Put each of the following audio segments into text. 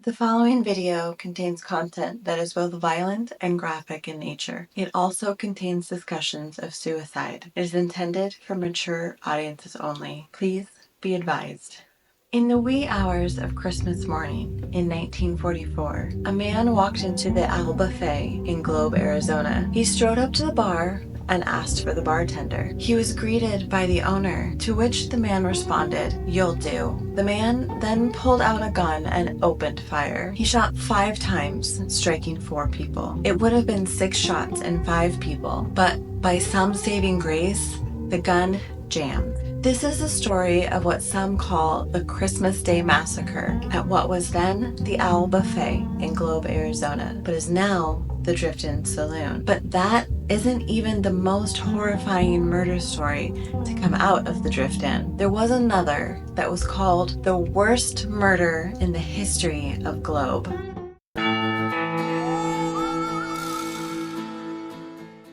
The following video contains content that is both violent and graphic in nature. It also contains discussions of suicide. It is intended for mature audiences only. Please be advised. In the wee hours of Christmas morning in 1944, a man walked into the Al Buffet in Globe, Arizona. He strode up to the bar and asked for the bartender. He was greeted by the owner, to which the man responded, "You'll do." The man then pulled out a gun and opened fire. He shot 5 times, striking 4 people. It would have been 6 shots and 5 people, but by some saving grace, the gun jammed. This is the story of what some call the Christmas Day Massacre at what was then the Owl Buffet in Globe, Arizona, but is now the Drift-In Saloon. But that isn't even the most horrifying murder story to come out of the Drift-In. There was another that was called the worst murder in the history of Globe.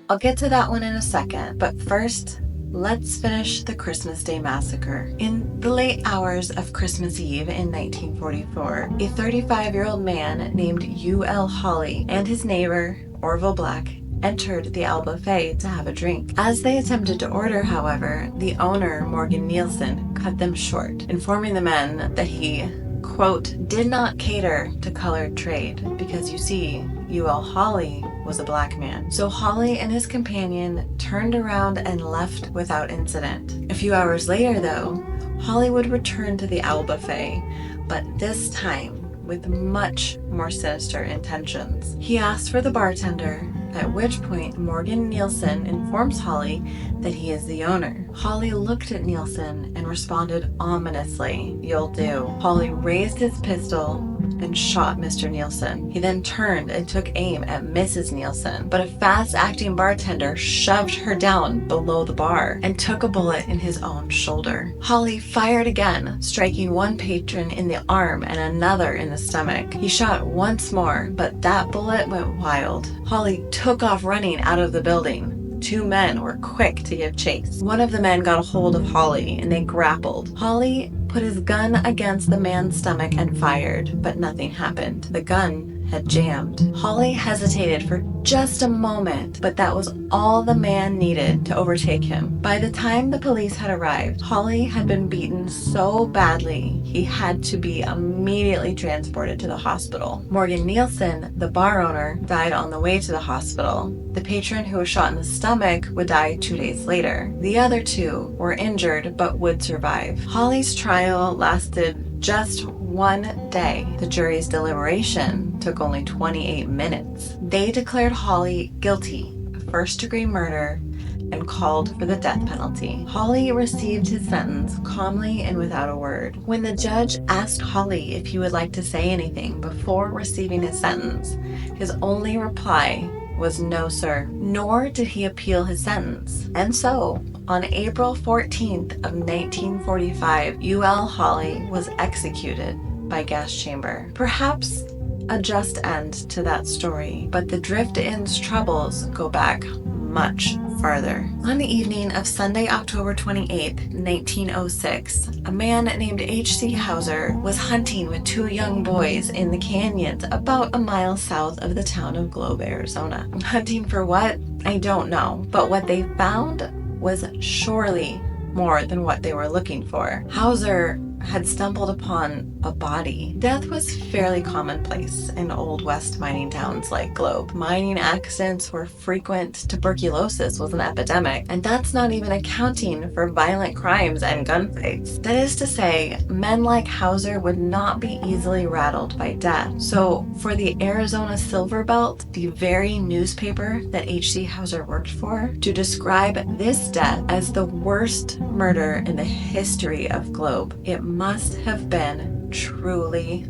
I'll get to that one in a second, but first, let's finish the Christmas Day Massacre. In the late hours of Christmas Eve in 1944, a 35-year-old man named U.L. Hawley and his neighbor, Orville Black, entered the Al Buffet to have a drink. As they attempted to order, however, the owner, Morgan Nielsen, cut them short, informing the men that he, quote, did not cater to colored trade because, you see, U.L. Hawley was a black man. So Hawley and his companion turned around and left without incident. A few hours later, though, Hawley would return to the Owl Buffet, but this time with much more sinister intentions. He asked for the bartender, at which point Morgan Nielsen informs Hawley that he is the owner. Hawley looked at Nielsen and responded ominously, "You'll do." Hawley raised his pistol and shot Mr. Nielsen. He then turned and took aim at Mrs. Nielsen, but a fast-acting bartender shoved her down below the bar and took a bullet in his own shoulder. Hawley fired again, striking one patron in the arm and another in the stomach. He shot once more, but that bullet went wild. Hawley took off running out of the building. 2 men were quick to give chase. One of the men got a hold of Hawley and they grappled. Hawley put his gun against the man's stomach and fired, but nothing happened. The gun had jammed. Hawley hesitated for just a moment, but that was all the man needed to overtake him. By the time the police had arrived, Hawley had been beaten so badly he had to be immediately transported to the hospital. Morgan Nielsen, the bar owner, died on the way to the hospital. The patron who was shot in the stomach would die 2 days later. The other 2 were injured but would survive. Hawley's trial lasted just 1 day. The jury's deliberation took only 28 minutes. They declared Hawley guilty of first-degree murder and called for the death penalty. Hawley received his sentence calmly and without a word. When the judge asked Hawley if he would like to say anything before receiving his sentence, his only reply was no, sir. Nor did he appeal his sentence. And so, on April 14th of 1945, U.L. Hawley was executed by gas chamber. Perhaps a just end to that story, but the Drift-In's troubles go back much farther. On the evening of Sunday, October 28, 1906, a man named H.C. Hauser was hunting with 2 young boys in the canyons about a mile south of the town of Globe, Arizona. Hunting for what? I don't know, but what they found was surely more than what they were looking for. Hauser had stumbled upon a body. Death was fairly commonplace in Old West mining towns like Globe. Mining accidents were frequent, tuberculosis was an epidemic, and that's not even accounting for violent crimes and gunfights. That is to say, men like Hauser would not be easily rattled by death. So for the Arizona Silver Belt, the very newspaper that H.C. Hauser worked for, to describe this death as the worst murder in the history of Globe, it must have been truly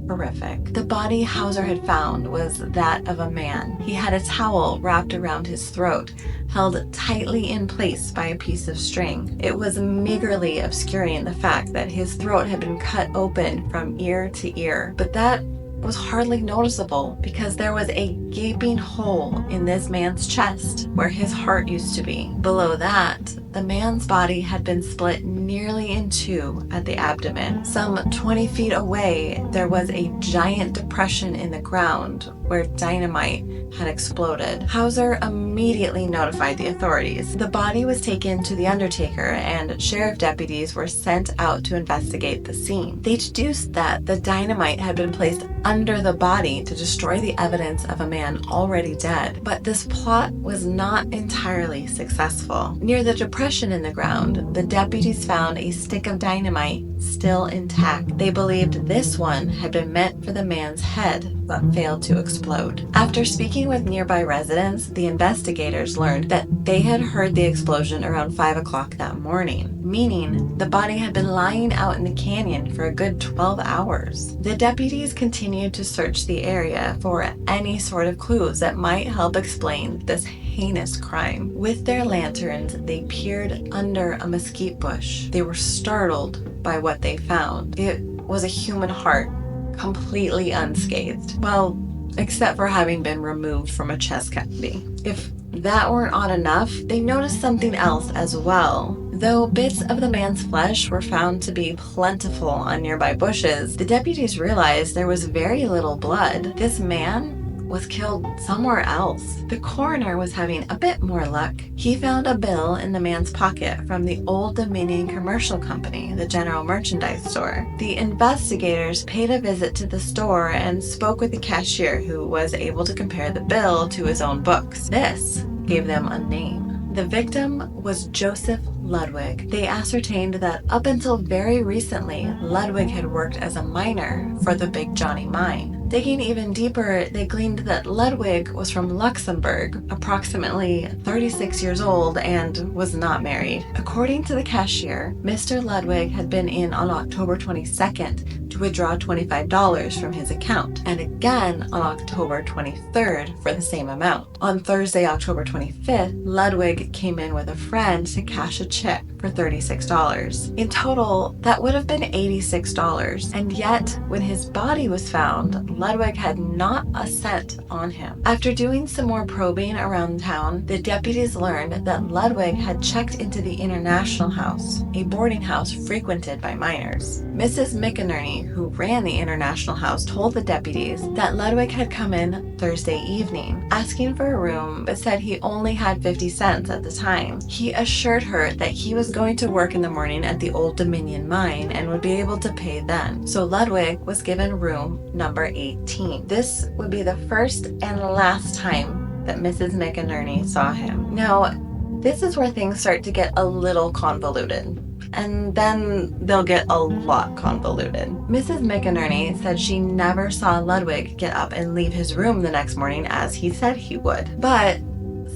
horrific. The body Hauser had found was that of a man. He had a towel wrapped around his throat, held tightly in place by a piece of string. It was meagerly obscuring the fact that his throat had been cut open from ear to ear, but that was hardly noticeable because there was a gaping hole in this man's chest where his heart used to be. Below that, the man's body had been split nearly in two at the abdomen. Some 20 feet away, there was a giant depression in the ground where dynamite had exploded. Hauser immediately notified the authorities. The body was taken to the undertaker, and sheriff deputies were sent out to investigate the scene. They deduced that the dynamite had been placed under the body to destroy the evidence of a man already dead. But this plot was not entirely successful. Near the depression in the ground, the deputies found a stick of dynamite still intact. They believed this one had been meant for the man's head, but failed to explode. After speaking with nearby residents, the investigators learned that they had heard the explosion around 5 o'clock that morning, meaning the body had been lying out in the canyon for a good 12 hours. The deputies continued to search the area for any sort of clues that might help explain this heinous crime. With their lanterns, they peered under a mesquite bush. They were startled by what they found. It was a human heart, completely unscathed. Well, except for having been removed from a chest cavity. If that weren't odd enough, they noticed something else as well. Though bits of the man's flesh were found to be plentiful on nearby bushes, the deputies realized there was very little blood. This man was killed somewhere else. The coroner was having a bit more luck. He found a bill in the man's pocket from the Old Dominion Commercial Company, the general merchandise store. The investigators paid a visit to the store and spoke with the cashier, who was able to compare the bill to his own books. This gave them a name. The victim was Joseph Ludwig. They ascertained that up until very recently, Ludwig had worked as a miner for the Big Johnny mine. Digging even deeper, they gleaned that Ludwig was from Luxembourg, approximately 36 years old, and was not married. According to the cashier, Mr. Ludwig had been in on October 22nd to withdraw $25 from his account, and again on October 23rd for the same amount. On Thursday, October 25th, Ludwig came in with a friend to cash a check for $36. In total, that would have been $86, and yet, when his body was found, Ludwig had not a cent on him. After doing some more probing around town, the deputies learned that Ludwig had checked into the International House, a boarding house frequented by miners. Mrs. McInerney, who ran the International House, told the deputies that Ludwig had come in Thursday evening, asking for a room, but said he only had 50 cents at the time. He assured her that he was going to work in the morning at the Old Dominion mine and would be able to pay then. So Ludwig was given room number 18. This would be the first and last time that Mrs. McInerney saw him. Now, this is where things start to get a little convoluted. And then they'll get a lot convoluted. Mrs. McInerney said she never saw Ludwig get up and leave his room the next morning as he said he would. But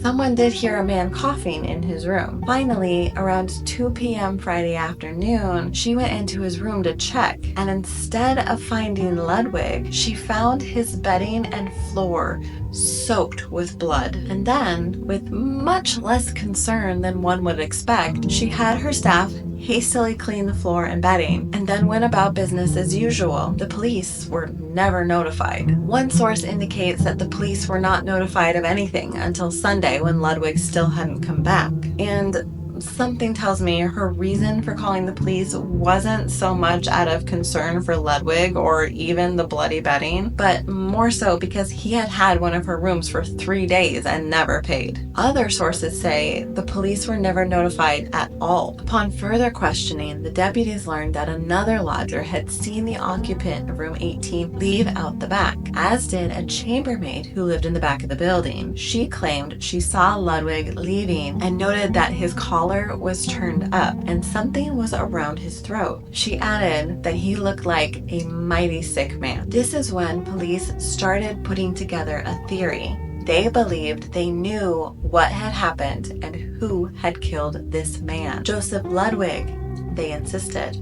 someone did hear a man coughing in his room. Finally, around 2 p.m. Friday afternoon, she went into his room to check, and instead of finding Ludwig, she found his bedding and floor soaked with blood. And then, with much less concern than one would expect, she had her staff hastily clean the floor and bedding, and then went about business as usual. The police were never notified. One source indicates that the police were not notified of anything until Sunday, when Ludwig still hadn't come back. And something tells me her reason for calling the police wasn't so much out of concern for Ludwig or even the bloody bedding, but more so because he had had one of her rooms for 3 days and never paid. Other sources say the police were never notified at all. Upon further questioning, the deputies learned that another lodger had seen the occupant of room 18 leave out the back, as did a chambermaid who lived in the back of the building. She claimed she saw Ludwig leaving and noted that his collar was turned up and something was around his throat. She added that he looked like a mighty sick man. This is when police started putting together a theory. They believed they knew what had happened and who had killed this man. Joseph Ludwig, they insisted,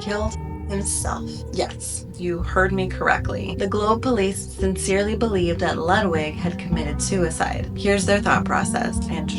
killed himself. Yes, you heard me correctly. The Globe police sincerely believed that Ludwig had committed suicide. Here's their thought process, and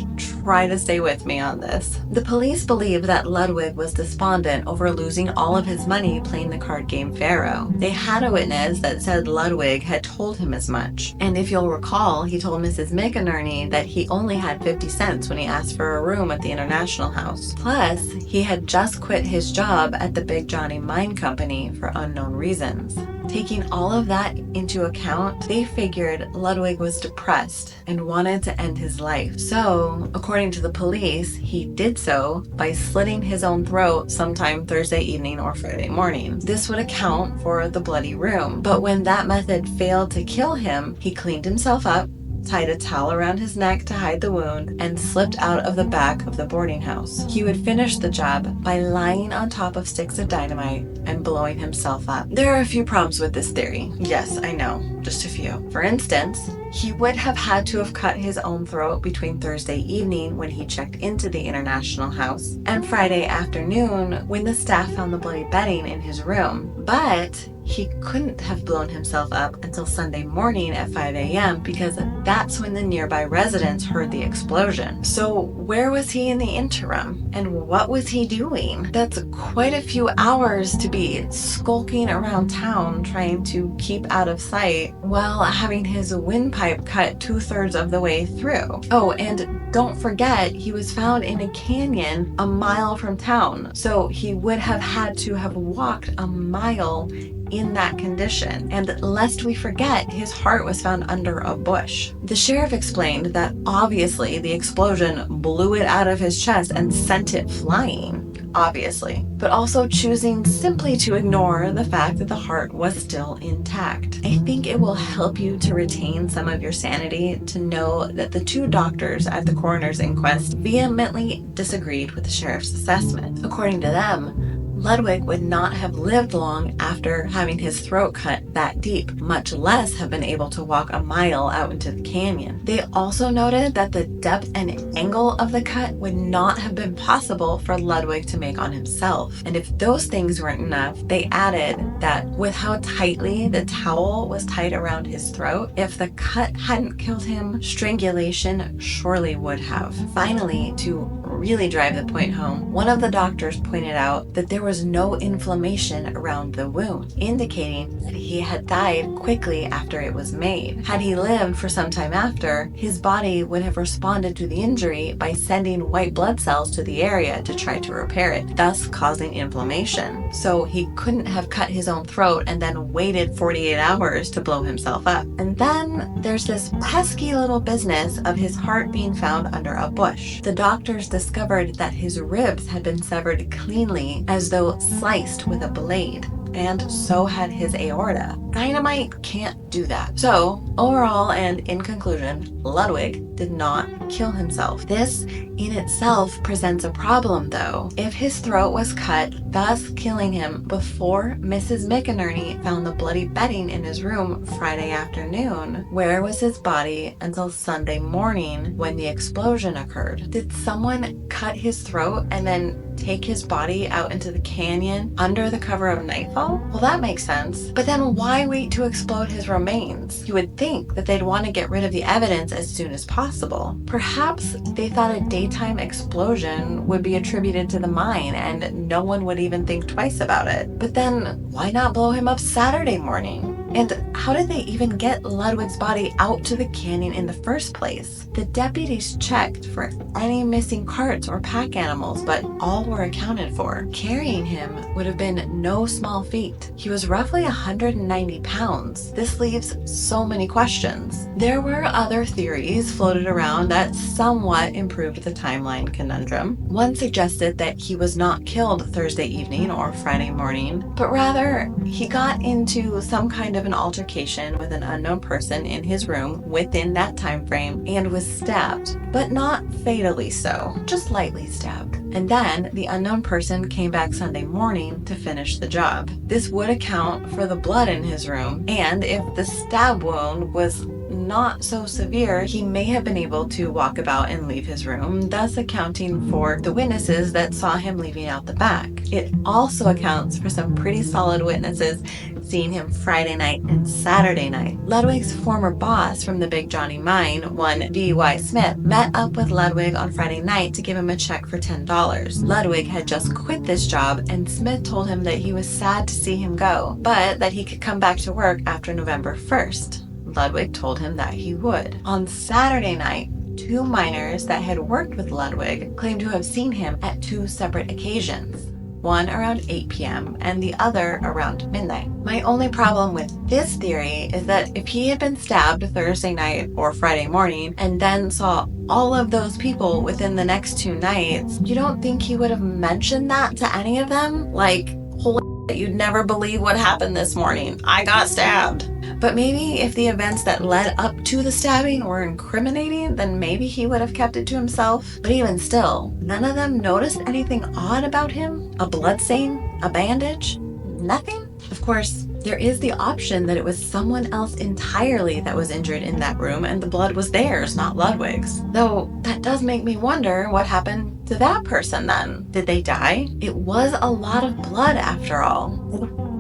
try to stay with me on this. The police believe that Ludwig was despondent over losing all of his money playing the card game Pharaoh. They had a witness that said Ludwig had told him as much. And if you'll recall, he told Mrs. McInerney that he only had 50 cents when he asked for a room at the International House. Plus, he had just quit his job at the Big Johnny Mine Company for unknown reasons. Taking all of that into account, they figured Ludwig was depressed and wanted to end his life. So, according to the police, he did so by slitting his own throat sometime Thursday evening or Friday morning. This would account for the bloody room. But when that method failed to kill him, he cleaned himself up, tied a towel around his neck to hide the wound, and slipped out of the back of the boarding house. He would finish the job by lying on top of sticks of dynamite and blowing himself up. There are a few problems with this theory. Yes, I know, just a few. For instance, he would have had to have cut his own throat between Thursday evening when he checked into the International House and Friday afternoon when the staff found the bloody bedding in his room. But he couldn't have blown himself up until Sunday morning at 5 a.m. because that's when the nearby residents heard the explosion. So where was he in the interim? And what was he doing? That's quite a few hours to be skulking around town trying to keep out of sight while having his windpipe cut 2/3 of the way through. Oh, and don't forget, he was found in a canyon a mile from town. So he would have had to have walked a mile in that condition. And lest we forget, his heart was found under a bush. The sheriff explained that obviously the explosion blew it out of his chest and sent it flying, obviously, but also choosing simply to ignore the fact that the heart was still intact. I think it will help you to retain some of your sanity to know that the two doctors at the coroner's inquest vehemently disagreed with the sheriff's assessment. According to them, Ludwig would not have lived long after having his throat cut that deep, much less have been able to walk a mile out into the canyon. They also noted that the depth and angle of the cut would not have been possible for Ludwig to make on himself. And if those things weren't enough, they added that with how tightly the towel was tied around his throat, if the cut hadn't killed him, strangulation surely would have. Finally, to really drive the point home, one of the doctors pointed out that there was no inflammation around the wound, indicating that he had died quickly after it was made. Had he lived for some time after, his body would have responded to the injury by sending white blood cells to the area to try to repair it, thus causing inflammation. So he couldn't have cut his own throat and then waited 48 hours to blow himself up. And then there's this pesky little business of his heart being found under a bush. The doctors discovered that his ribs had been severed cleanly, as though sliced with a blade, and so had his aorta. Dynamite can't do that. So, overall and in conclusion, Ludwig did not kill himself. This in itself presents a problem though. If his throat was cut, thus killing him before Mrs. McInerney found the bloody bedding in his room Friday afternoon, where was his body until Sunday morning when the explosion occurred? Did someone cut his throat and then take his body out into the canyon under the cover of nightfall? Well, that makes sense. But then why wait to explode his remains? You would think that they'd want to get rid of the evidence as soon as possible. Perhaps they thought a daytime explosion would be attributed to the mine and no one would even think twice about it. But then why not blow him up Saturday morning? And how did they even get Ludwig's body out to the canyon in the first place? The deputies checked for any missing carts or pack animals, but all were accounted for. Carrying him would have been no small feat. He was roughly 190 pounds. This leaves so many questions. There were other theories floated around that somewhat improved the timeline conundrum. One suggested that he was not killed Thursday evening or Friday morning, but rather he got into some kind of an altercation with an unknown person in his room within that time frame and was stabbed, but not fatally so, just lightly stabbed. And then the unknown person came back Sunday morning to finish the job. This would account for the blood in his room, and if the stab wound was not so severe, he may have been able to walk about and leave his room, thus accounting for the witnesses that saw him leaving out the back. It also accounts for some pretty solid witnesses seeing him Friday night and Saturday night. Ludwig's former boss from the Big Johnny mine, one V.Y. Smith, met up with Ludwig on Friday night to give him a check for $10. Ludwig had just quit this job, and Smith told him that he was sad to see him go, but that he could come back to work after November 1st. Ludwig told him that he would. On Saturday night, 2 miners that had worked with Ludwig claimed to have seen him at 2 separate occasions. One around 8 p.m. and the other around midnight. My only problem with this theory is that if he had been stabbed Thursday night or Friday morning and then saw all of those people within the next 2 nights, you don't think he would have mentioned that to any of them? Like, holy shit, you'd never believe what happened this morning. I got stabbed. But maybe if the events that led up to the stabbing were incriminating, then maybe he would have kept it to himself. But even still, none of them noticed anything odd about him? A blood stain? A bandage? Nothing? Of course, there is the option that it was someone else entirely that was injured in that room and the blood was theirs, not Ludwig's. Though that does make me wonder what happened to that person then. Did they die? It was a lot of blood after all.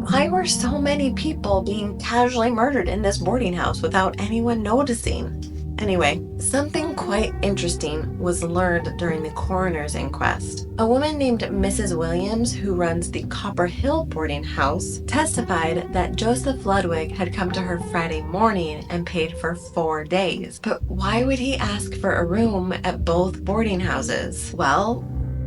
Why were so many people being casually murdered in this boarding house without anyone noticing? Anyway, something quite interesting was learned during the coroner's inquest. A woman named Mrs. Williams, who runs the Copper Hill boarding house, testified that Joseph Ludwig had come to her Friday morning and paid for 4 days. But why would he ask for a room at both boarding houses? Well,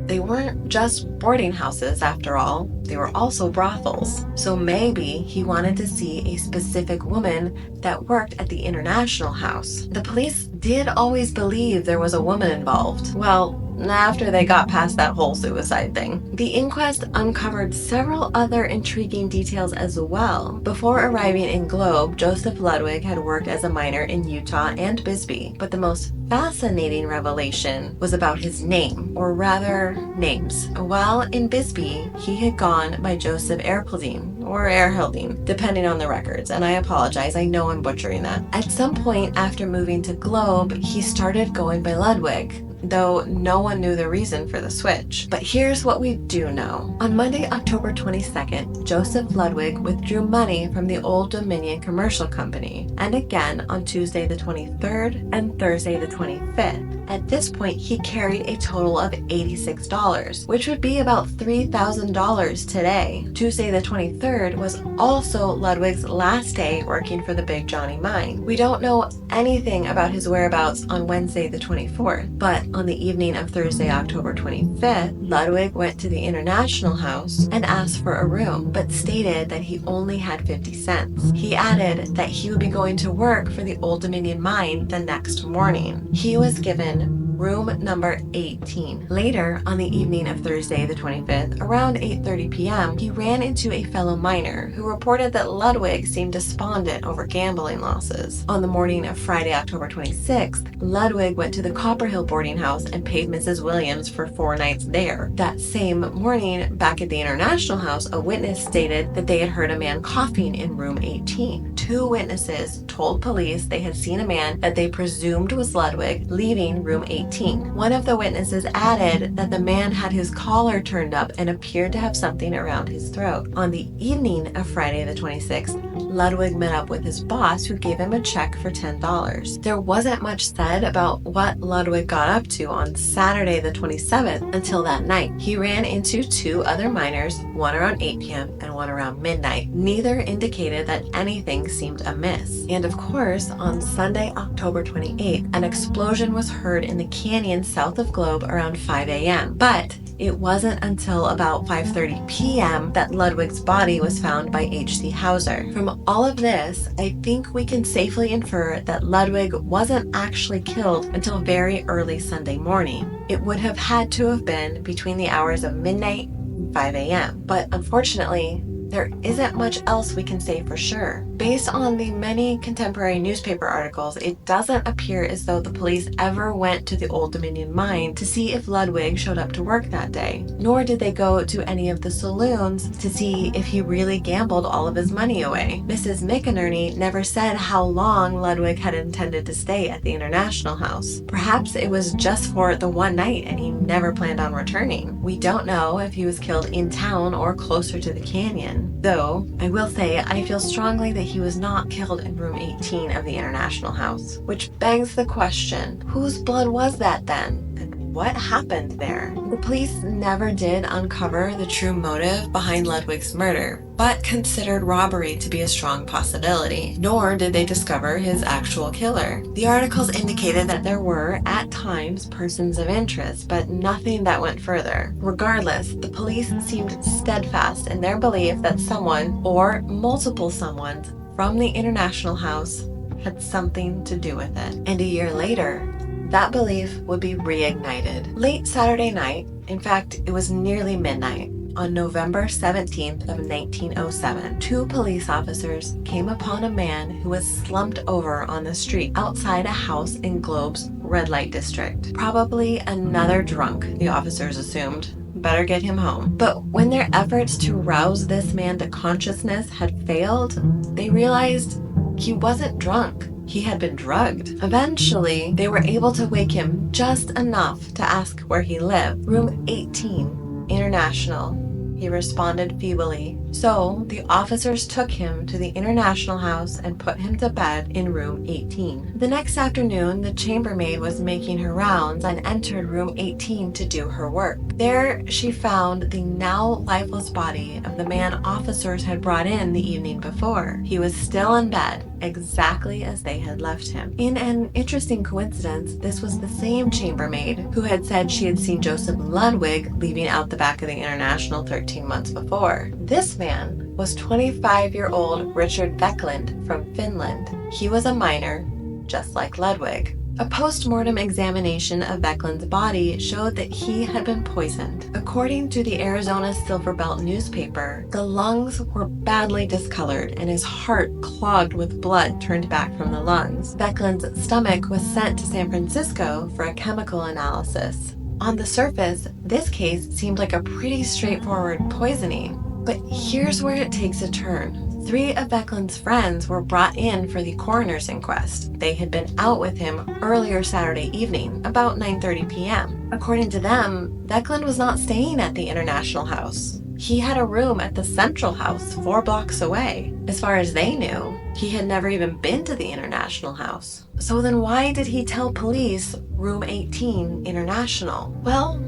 they weren't just boarding houses after all, they were also brothels. So maybe he wanted to see a specific woman that worked at the International House. The police did always believe there was a woman involved. Well, after they got past that whole suicide thing. The inquest uncovered several other intriguing details as well. Before arriving in Globe, Joseph Ludwig had worked as a miner in Utah and Bisbee, but the most fascinating revelation was about his name, or rather, names. While in Bisbee, he had gone by Joseph Erpelding, or Erhelding, depending on the records, and I apologize, I know I'm butchering that. At some point after moving to Globe, he started going by Ludwig, though no one knew the reason for the switch. But here's what we do know. On Monday, October 22nd, Joseph Ludwig withdrew money from the Old Dominion Commercial Company, and again on Tuesday the 23rd and Thursday the 25th. At this point, he carried a total of $86, which would be about $3,000 today. Tuesday the 23rd was also Ludwig's last day working for the Big Johnny mine. We don't know anything about his whereabouts on Wednesday the 24th, but on the evening of Thursday, October 25th, Ludwig went to the International House and asked for a room, but stated that he only had 50 cents. He added that he would be going to work for the Old Dominion mine the next morning. He was given room number 18. Later, on the evening of Thursday the 25th, around 8:30 p.m., he ran into a fellow miner who reported that Ludwig seemed despondent over gambling losses. On the morning of Friday, October 26th, Ludwig went to the Copper Hill boarding house and paid Mrs. Williams for 4 nights there. That same morning, back at the International House, a witness stated that they had heard a man coughing in room 18. 2 witnesses told police they had seen a man that they presumed was Ludwig leaving room 18. One of the witnesses added that the man had his collar turned up and appeared to have something around his throat. On the evening of Friday the 26th, Ludwig met up with his boss, who gave him a check for $10. There wasn't much said about what Ludwig got up to on Saturday the 27th until that night. He ran into 2 other miners, one around 8 p.m. and one around midnight. Neither indicated that anything seemed amiss. And of course, on Sunday, October 28th, an explosion was heard in the canyon south of Globe around 5 a.m. But it wasn't until about 5:30 p.m. that Ludwig's body was found by H.C. Hauser. From all of this, I think we can safely infer that Ludwig wasn't actually killed until very early Sunday morning. It would have had to have been between the hours of midnight and 5 a.m. But unfortunately, there isn't much else we can say for sure. Based on the many contemporary newspaper articles, it doesn't appear as though the police ever went to the Old Dominion mine to see if Ludwig showed up to work that day, nor did they go to any of the saloons to see if he really gambled all of his money away. Mrs. McInerney never said how long Ludwig had intended to stay at the International House. Perhaps it was just for the one night and he never planned on returning. We don't know if he was killed in town or closer to the canyon, though I will say I feel strongly that he was not killed in room 18 of the International House. Which begs the question, whose blood was that then? What happened there? The police never did uncover the true motive behind Ludwig's murder, but considered robbery to be a strong possibility, nor did they discover his actual killer. The articles indicated that there were, at times, persons of interest, but nothing that went further. Regardless, the police seemed steadfast in their belief that someone, or multiple someones, from the International House had something to do with it. And a year later, that belief would be reignited. Late Saturday night, in fact, it was nearly midnight, on November 17th of 1907, two police officers came upon a man who was slumped over on the street outside a house in Globe's red light district. Probably another drunk, the officers assumed. Better get him home. But when their efforts to rouse this man to consciousness had failed, they realized he wasn't drunk. He had been drugged. Eventually, they were able to wake him just enough to ask where he lived. Room 18, International. He responded feebly. So, the officers took him to the International House and put him to bed in room 18. The next afternoon, the chambermaid was making her rounds and entered room 18 to do her work. There, she found the now lifeless body of the man officers had brought in the evening before. He was still in bed, exactly as they had left him. In an interesting coincidence, this was the same chambermaid who had said she had seen Joseph Ludwig leaving out the back of the International 13 months before. This man was 25-year-old Richard Vecklund from Finland. He was a miner, just like Ludwig. A post-mortem examination of Vecklund's body showed that he had been poisoned. According to the Arizona Silver Belt newspaper, the lungs were badly discolored and his heart clogged with blood turned back from the lungs. Vecklund's stomach was sent to San Francisco for a chemical analysis. On the surface, this case seemed like a pretty straightforward poisoning. But here's where it takes a turn. 3 of Vecklund's friends were brought in for the coroner's inquest. They had been out with him earlier Saturday evening, about 9:30 p.m. According to them, Vecklund was not staying at the International House. He had a room at the Central House 4 blocks away. As far as they knew, he had never even been to the International House. So then why did he tell police room 18 International? Well,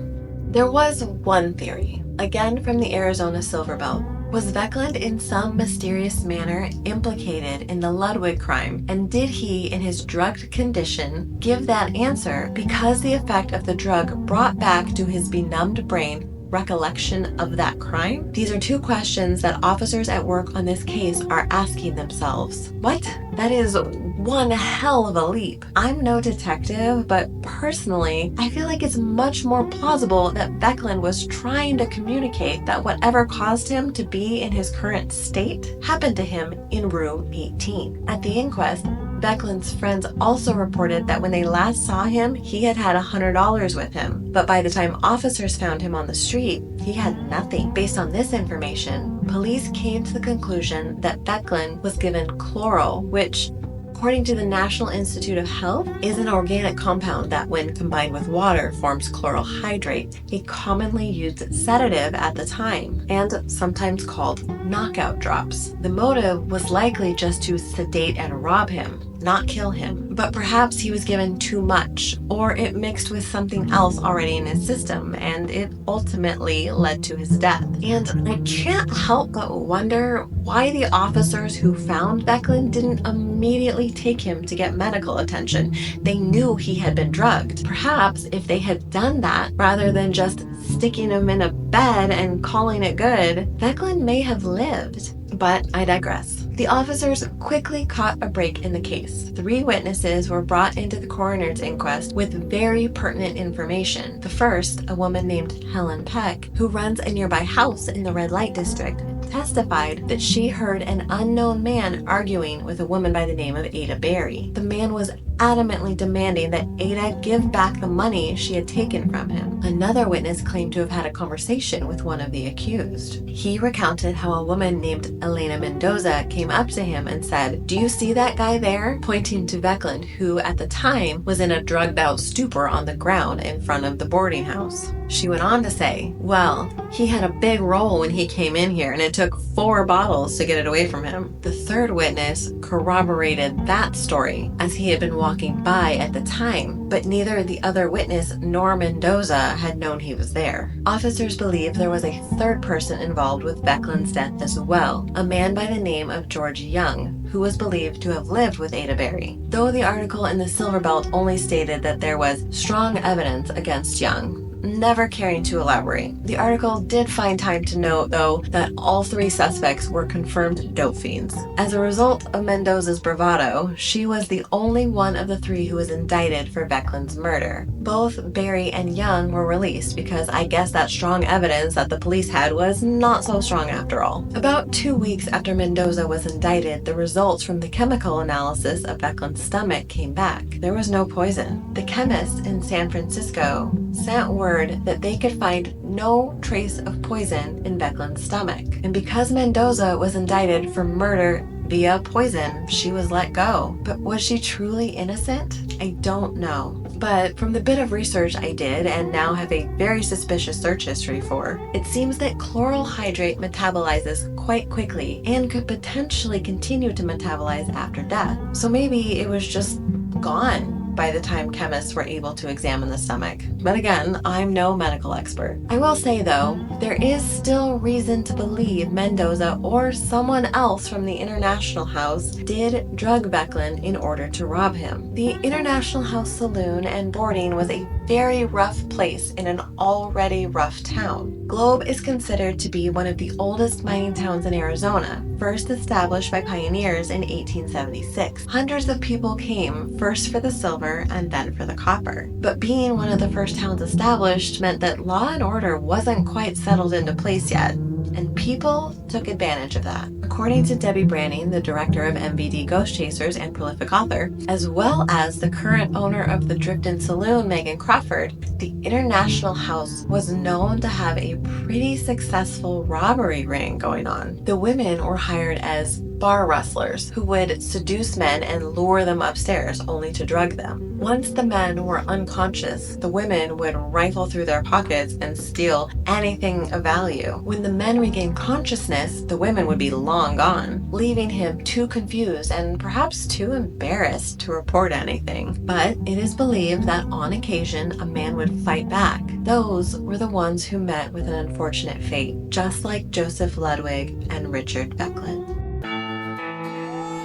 there was one theory, again from the Arizona Silver Belt. Was Vecklund in some mysterious manner implicated in the Ludwig crime? And did he, in his drugged condition, give that answer because the effect of the drug brought back to his benumbed brain recollection of that crime? These are 2 questions that officers at work on this case are asking themselves. What? That is one hell of a leap. I'm no detective, but personally, I feel like it's much more plausible that Vecklund was trying to communicate that whatever caused him to be in his current state happened to him in room 18. At the inquest, Vecklund's friends also reported that when they last saw him, he had $100 with him. But by the time officers found him on the street, he had nothing. Based on this information, police came to the conclusion that Vecklund was given chloral, which, according to the National Institute of Health, is an organic compound that, when combined with water, forms chloral hydrate, a commonly used sedative at the time, and sometimes called knockout drops. The motive was likely just to sedate and rob him, not kill him. But perhaps he was given too much, or it mixed with something else already in his system, and it ultimately led to his death. And I can't help but wonder why the officers who found Vecklund didn't immediately take him to get medical attention. They knew he had been drugged. Perhaps if they had done that, rather than just sticking him in a bed and calling it good, Vecklund may have lived. But I digress. The officers quickly caught a break in the case. 3 witnesses were brought into the coroner's inquest with very pertinent information. The first, a woman named Helen Peck, who runs a nearby house in the red light district, testified that she heard an unknown man arguing with a woman by the name of Ada Berry. The man was adamantly demanding that Ada give back the money she had taken from him. Another witness claimed to have had a conversation with one of the accused. He recounted how a woman named Elena Mendoza came up to him and said, "Do you see that guy there?" pointing to Vecklund, who at the time was in a drugged out stupor on the ground in front of the boarding house. She went on to say, "Well, he had a big roll when he came in here and it took 4 bottles to get it away from him." The third witness corroborated that story as he had been walking by at the time, but neither the other witness nor Mendoza had known he was there. Officers believe there was a third person involved with Vecklund's death as well, a man by the name of George Young, who was believed to have lived with Ada Berry, though the article in the Silver Belt only stated that there was strong evidence against Young, never caring to elaborate. The article did find time to note, though, that all 3 suspects were confirmed dope fiends. As a result of Mendoza's bravado, she was the only one of the 3 who was indicted for Vecklund's murder. Both Berry and Young were released because I guess that strong evidence that the police had was not so strong after all. About 2 weeks after Mendoza was indicted, the results from the chemical analysis of Vecklund's stomach came back. There was no poison. The chemist in San Francisco sent word that they could find no trace of poison in Vecklund's stomach. And because Mendoza was indicted for murder via poison, she was let go. But was she truly innocent? I don't know. But from the bit of research I did and now have a very suspicious search history for, it seems that chloral hydrate metabolizes quite quickly and could potentially continue to metabolize after death. So maybe it was just gone by the time chemists were able to examine the stomach. But again, I'm no medical expert. I will say though, there is still reason to believe Mendoza or someone else from the International House did drug Vecklund in order to rob him. The International House saloon and boarding was a very rough place in an already rough town. Globe is considered to be one of the oldest mining towns in Arizona, first established by pioneers in 1876. Hundreds of people came, first for the silver and then for the copper. But being one of the first towns established meant that law and order wasn't quite settled into place yet, and people took advantage of that. According to Debbie Branning, the director of MVD Ghost Chasers and prolific author, as well as the current owner of the Driftin' Saloon, Megan Crawford, the International House was known to have a pretty successful robbery ring going on. The women were hired as bar rustlers who would seduce men and lure them upstairs only to drug them. Once the men were unconscious, the women would rifle through their pockets and steal anything of value. When the men regained consciousness, the women would be long gone, leaving him too confused and perhaps too embarrassed to report anything. But it is believed that on occasion a man would fight back. Those were the ones who met with an unfortunate fate, just like Joseph Ludwig and Richard Vecklund.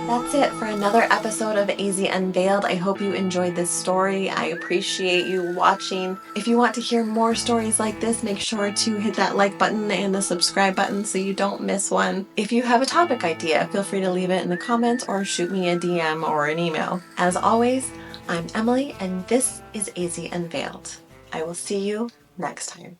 That's it for another episode of AZ Unveiled. I hope you enjoyed this story. I appreciate you watching. If you want to hear more stories like this, make sure to hit that like button and the subscribe button so you don't miss one. If you have a topic idea, feel free to leave it in the comments or shoot me a DM or an email. As always, I'm Emily and this is AZ Unveiled. I will see you next time.